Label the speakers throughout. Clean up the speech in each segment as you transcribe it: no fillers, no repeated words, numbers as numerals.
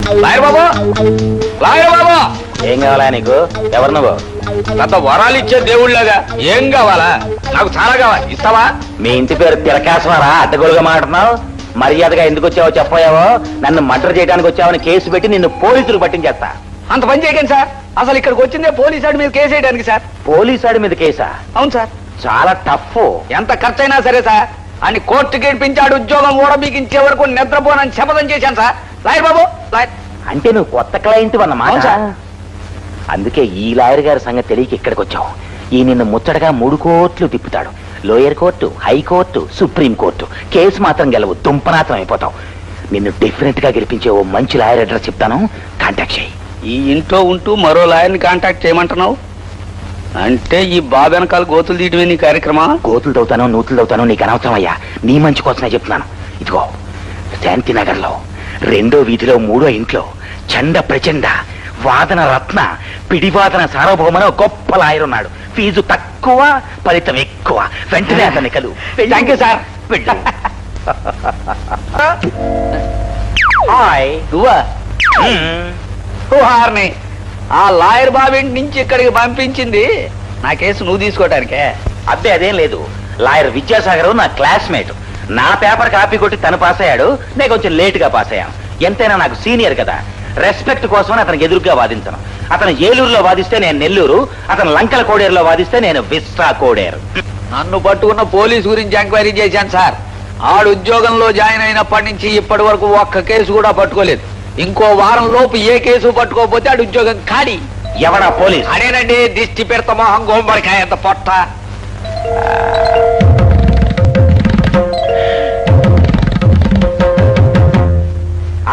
Speaker 1: Lawyer బాబు, lawyer బాబు,
Speaker 2: ఏం కావాలా నీకు? ఎవరు నువ్వు?
Speaker 1: అంత వరాలు ఇచ్చే దేవుళ్ళగా ఏం కావాలా? నాకు చాలా కావాలి, ఇస్తావా?
Speaker 2: మీ ఇంటి పేరు తిరకాసవారా? అడ్డగోలుగా మాట్లాడుతున్నావు. మర్యాదగా ఎందుకు వచ్చావో చెప్పావో. నన్ను మర్డర్ చేయడానికి వచ్చావని కేసు పెట్టి నిన్ను పోలీసులు పట్టించేస్తా.
Speaker 1: అంత పని చేయకండి సార్. అసలు ఇక్కడికి వచ్చిందే పోలీసు వాడి మీద కేసు వేయడానికి సార్.
Speaker 2: పోలీసాడి మీద కేసా?
Speaker 1: అవును సార్.
Speaker 2: చాలా టఫ్.
Speaker 1: ఎంత ఖర్చైనా సరే సార్, అని కోర్టుకి ఏడిపించాడు, ఉద్యోగం కూడా మీకు ఇచ్చే వరకు నిద్రపోనని శపథం చేశాను సార్. లాయర్ బాబు, లాయర్.
Speaker 2: అంటే నువ్వు కొత్త క్లయింట్ అన్నమాట.
Speaker 1: అవును సార్.
Speaker 2: అందుకే ఈ లాయర్ గారి సంగతి తెలియక ఇక్కడికి వచ్చావు. ఈ నిన్ను ముచ్చటగా 3 కోర్టులు తిప్పుతాడు. Lower court, high court, supreme court. Case మాత్రం గెలవు, దుంపనాథం అయిపోతావు. నిన్ను డిఫరెంట్ గా గెలిపించే ఓ మంచి లాయర్ అడ్రస్ చెప్తాను, కాంటాక్ట్ చేయి.
Speaker 1: ఈ ఇంట్లో ఉంటూ మరో లాయర్ని కాంటాక్ట్ చేయమంటున్నావు అంటే ఈ బాబు వెనకాల గోతులు తీయటమే నీ కార్యక్రమా?
Speaker 2: గోతులు తవ్వుతాను, నూతులు తవ్వుతాను నీకు అనవసరం అయ్యా. నీ మంచి కోసమే చెప్తున్నాను. ఇదిగో శాంతినగర్ లో 2వ వీధిలో 3వ ఇంట్లో చండ ప్రచండ వాదన రత్న పిడివాదన సార్వభౌమన గొప్ప లాయర్ ఉన్నాడు. ఫీజు తక్కువ, ఫలితం ఎక్కువ. వెంటనే అతన్ని కలు.
Speaker 1: Thank you sir.
Speaker 2: వెళ్ళు. హాయ్.
Speaker 1: నువ్వా? హార్ని ఆ లాయర్ బాబు నుంచి ఇక్కడికి పంపించింది నా కేసు నువ్వు తీసుకోవటానికే?
Speaker 2: అబ్బే అదేం లేదు. లాయర్ విద్యాసాగర్ నా క్లాస్మేట్. నా పేపర్ కాపీ కొట్టి తను పాస్ అయ్యాడు, నేను కొంచెం లేట్ గా పాస్ అయ్యాను. ఎంతైనా నాకు సీనియర్ కదా. రెస్పెక్ట్ కోసమని అతనికి ఎదురుగా వాదించను. అతను ఏలూరులో వాదిస్తే నేను నెల్లూరు, అతను లంకల కోడేరులో వాదిస్తే నేను విస్ట్రా కోడేరు.
Speaker 1: నన్ను పట్టుకున్న పోలీసు గురించి ఎంక్వైరీ చేశాను సార్. ఆడు ఉద్యోగంలో జాయిన్ అయినప్పటి నుంచి ఇప్పటి వరకు ఒక్క కేసు కూడా పట్టుకోలేదు. ఇంకో వారం లోపు ఏ కేసు పట్టుకోకపోతే ఆడు ఉద్యోగం ఖాళీ.
Speaker 2: ఎవరా పోలీస్?
Speaker 1: అదేనండి, దిష్టి పెడత మొహం గోంబడికాయ అంత పొట్ట.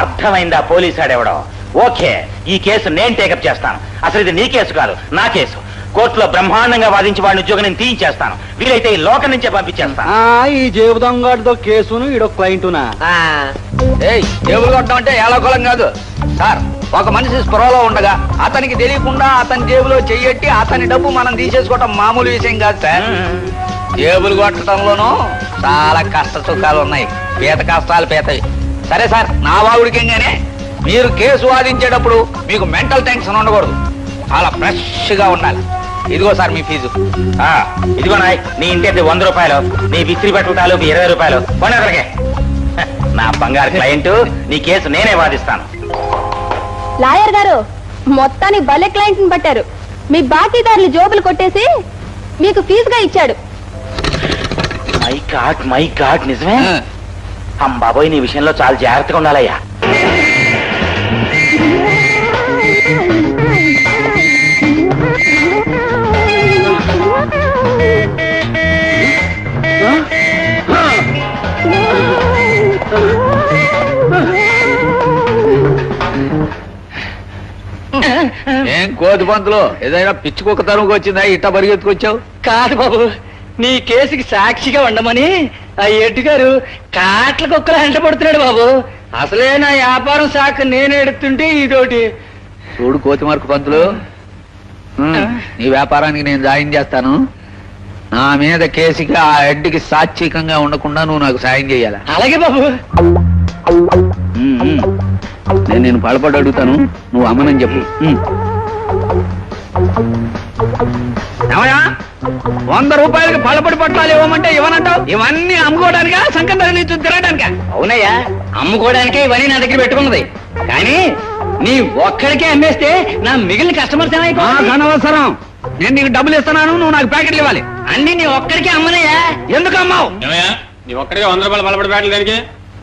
Speaker 2: అర్థమైందా పోలీస్ ఆడెవడో? ఓకే, ఈ కేసు నేను టేకప్ చేస్తాను. అసలు ఇది నీ కేసు కాదు, నా కేసు. కోర్టులో బ్రహ్మాండంగా వాదించి వాడిని ఉద్యోగం నేను తీయించేస్తాను. వీలైతే ఈ లోకం నుంచే పంపించేస్తాను.
Speaker 3: ఈ జేబు దొంగతో కేసును ఈడొక క్లయింటునా?
Speaker 1: జేబులు కొట్టడం అంటే ఏలకోలం కాదు సార్. ఒక మనిషి స్పృహలో ఉండగా అతనికి తెలియకుండా అతని జేబులో చెయ్యట్టి అతని డబ్బు మనం తీసేసుకోవటం మామూలు విషయం కాదు సార్. జేబులు కొట్టడంలోనూ చాలా కష్ట సుఖాలు ఉన్నాయి. పీత కష్టాలు పీతవి. సరే సార్, నా వాగుడికేగానే మీరు కేసు వాదించేటప్పుడు మీకు మెంటల్ టెన్షన్ ఉండకూడదు. చాలా ఫ్రెష్ గా ఉండాలి. ఇదిగో సార్ మీ ఫీజు.
Speaker 2: ఇదిగో నాయ్, నీ ఇంటి 100 రూపాయలు, నీ విత్రి పట్టుటాలు 20 రూపాయలు. కొనగలిగే నా బంగారు క్లయింట్, నీ కేసు నేనే వాదిస్తాను.
Speaker 4: లాయర్ గారు, మొత్తానికి భలే క్లయింట్ ని పట్టారు. మీ బాకీదారులు జోబులు కొట్టేసి మీకు ఫీజుగా ఇచ్చాడు.
Speaker 2: మై గాడ్ నిజమే? బాబోయ్, నీ విషయంలో చాలా జాగ్రత్తగా ఉండాలయ్యా.
Speaker 1: ఏం కోతి పంతులు, ఏదైనా పిచ్చి కుక్క తరువుకు వచ్చిందా? ఇట్ట పరిగెత్తుకొచ్చావు?
Speaker 3: కాదు బాబు, నీ కేసుకి సాక్షిగా ఉండమని ఆ ఎడ్డు గారు కాట్ల కుక్కలు వెంటబడుతున్నాడు బాబు. అసలే నా వ్యాపారం శాఖ నేను ఎడుతుంటే ఇదోటి.
Speaker 1: చూడు కోతి మార్కు పంతులు, నీ వ్యాపారానికి నేను జాయిన్ చేస్తాను. నా మీద కేసుకి ఆ హెడ్కి సాక్షికంగా ఉండకుండా నువ్వు నాకు సాయం చేయాలి.
Speaker 3: అలాగే బాబు.
Speaker 1: నేను పడపడి అడుగుతాను, నువ్వు అమ్మనని చెప్పు. ఏమయ్యా, 100 రూపాయలకి పళ్ళపడి పట్టాలు ఇవ్వమంటే ఇవ్వనంటావు? ఇవన్నీ అమ్ముకోవడానికా, సంకం తిరగడానికా?
Speaker 3: అవునయ్యా, అమ్ముకోవడానికే ఇవన్నీ నా దగ్గర పెట్టుకున్నది. కానీ నీ ఒక్కడికే అమ్మేస్తే నా మిగిలిన కస్టమర్స్ ఏమైపోయి?
Speaker 1: అనవసరం. నేను నీకు డబ్బులు ఇస్తున్నాను, నువ్వు నాకు ప్యాకెట్లు ఇవ్వాలి.
Speaker 3: అన్ని నీ ఒక్కడికే అమ్మనయ్యా.
Speaker 1: ఎందుకు అమ్మావు?
Speaker 5: నీ ఒక్కడిగా 100 రూపాయలు పలపడి బ్యాట్లు దానికి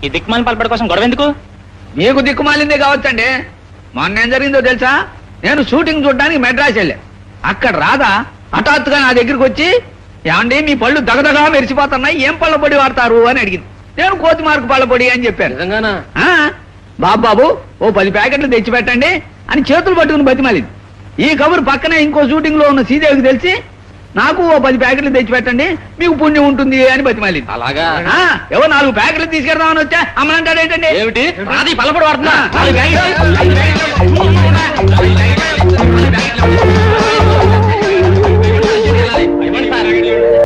Speaker 3: ఈ దిక్కుమాలి పలపడి కోసం గొడవ ఎందుకు?
Speaker 1: నీకు దిక్కుమాలిందే కావచ్చండి. మొన్న ఏం జరిగిందో తెలుసా? నేను షూటింగ్ చూడడానికి మెడ్రాస్ వెళ్ళా. అక్కడ రాదా హఠాత్తుగా నా దగ్గరికి వచ్చి, ఏమండి మీ పళ్ళు దగదగా మెరిసిపోతున్నాయి, ఏం పళ్ళ పొడి వాడతారు అని అడిగింది. నేను కోతి మార్కు పళ్ళ పొడి అని చెప్పాను. బాబు ఓ 10 ప్యాకెట్లు తెచ్చిపెట్టండి అని చేతులు పట్టుకుని బతిమాలింది. ఈ కబురు పక్కనే ఇంకో షూటింగ్ లో ఉన్న శ్రీదేవికి తెలిసి, నాకు ఓ 10 ప్యాకెట్లు తెచ్చిపెట్టండి, మీకు పుణ్యం ఉంటుంది అని బతిమాలింది.
Speaker 5: అలాగా?
Speaker 1: ఎవరు 4 ప్యాకెట్లు తీసుకెళ్దామని వచ్చా అమ్మనంటాడు ఏంటండి?
Speaker 5: ఏమిటి?
Speaker 1: అది పళ్ళపొడి వాడుతున్నా.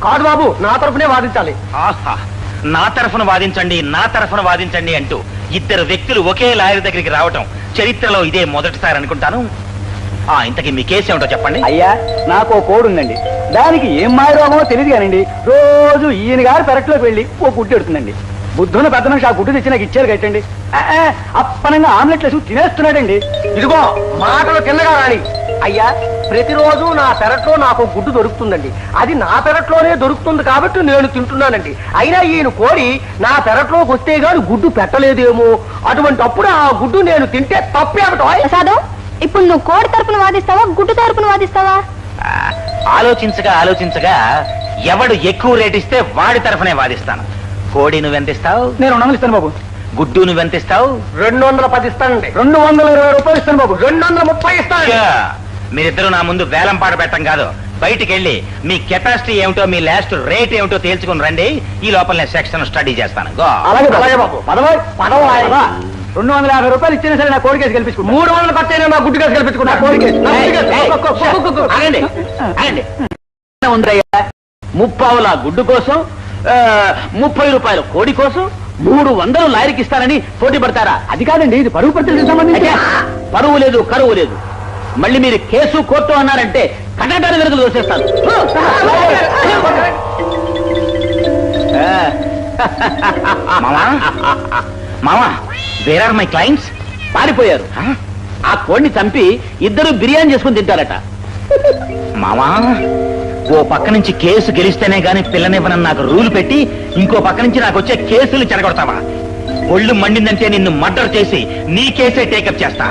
Speaker 3: కాదు బాబు, నా తరఫునే వాదించాలి.
Speaker 2: ఆహా, నా తరఫున వాదించండి, నా తరఫున వాదించండి అంటూ 2 వ్యక్తులు ఒకే లాయర్ దగ్గరికి రావటం చరిత్రలో ఇదే మొదటిసారి అనుకుంటాను. ఇంతకీ మీ కేసు ఏమిటో చెప్పండి.
Speaker 3: అయ్యా నాకు ఓ కోడి ఉందండి. దానికి ఏం మాయరోగమో తెలియదు కానండి, రోజు ఈయన గారు పెరట్లోకి వెళ్ళి ఓ గుడ్డు ఎడుతుందండి. బుద్ధున్న పెద్ద మనిషి ఆ గుడ్డు తెచ్చి నాకు ఇచ్చారు కట్టండి. అప్పనంగా ఆమ్లెట్లు వేసి తినేస్తున్నాడండి.
Speaker 6: ఇదిగో మాటలు కిందగా రాని. అయ్యా ప్రతిరోజు నా పెరట్లో నాకు గుడ్డు దొరుకుతుందండి. అది నా పెరట్లోనే దొరుకుతుంది కాబట్టి నేను తింటున్నానండి. అయినా ఈయన కోడి నా పెరట్లోకి వస్తే గాని గుడ్డు పెట్టలేదేమో. అటువంటి అప్పుడు ఆ గుడ్డు నేను తింటే తప్పేమిటో.
Speaker 4: ప్రసాదం, ఇప్పుడు నువ్వు కోడి తరపున వాదిస్తావా గుడ్డు తరపున వాదిస్తావా?
Speaker 2: ఆలోచించగా ఆలోచించగా ఎవడు ఎక్కువ రేట్ ఇస్తే వాడి తరఫునే వాదిస్తాను. కోడి నువ్వెంతిస్తావు?
Speaker 3: నేను 200 ఇస్తాను బాబు.
Speaker 2: గుడ్డు నువ్వెంతిస్తావు?
Speaker 6: 210 ఇస్తానండి.
Speaker 3: 220 రూపాయలు ఇస్తాను బాబు.
Speaker 6: 230 ఇస్తానండి.
Speaker 2: మీరిద్దరు నా ముందు వేలం పాట పెట్టం కాదు, బయటికి వెళ్ళి మీ కెపాసిటీ ఏమిటో, మీ లాస్ట్ రేట్ ఏమిటో తేల్చుకుని రండి. ఈ లోపల నేను సెక్షన్ స్టడీ చేస్తాను. గో.
Speaker 3: అలాగే అలాగే బాబు. పదవ 250 రూపాయలు ఇచ్చినా సరే నా కోడి కేసు గెలిపించుకుంటా.
Speaker 6: 300 ఖర్చైనా నా గుడ్డు కేసు గెలిపించుకున్నా. కోడి కేసు, నా గుడ్డు కేసు.
Speaker 2: ఆగండి, ఆగండి.
Speaker 3: ఉందయ్యా, 30 గుడ్డు కోసం 30 రూపాయల కోడి కోసం 300 లాయర్కి ఇస్తానని పోటీ పడతారా? అది కాదండి, ఇది పరువు ప్రతిష్టకు సంబంధించి. పరువు లేదు, కరువు లేదు. మళ్ళీ మీరు కేసు కోర్టు అన్నారంటే కటాటాల వెనుకలు దోసేస్తాను.
Speaker 2: మామా, వేర్ ఆర్ మై క్లయింట్స్?
Speaker 3: పారిపోయారు. ఆ కోడిని చంపి ఇద్దరు బిర్యానీ చేసుకుని తింటారట.
Speaker 2: మామా, ఓ పక్క నుంచి కేసు గెలిస్తేనే గాని పిల్లనివ్వనని నాకు రూల్ పెట్టి ఇంకో పక్క నుంచి నాకు వచ్చే కేసులు చెడగొడతావా? ఒళ్ళు మండిందంటే నిన్ను మర్డర్ చేసి నీ కేసే టేకప్ చేస్తా.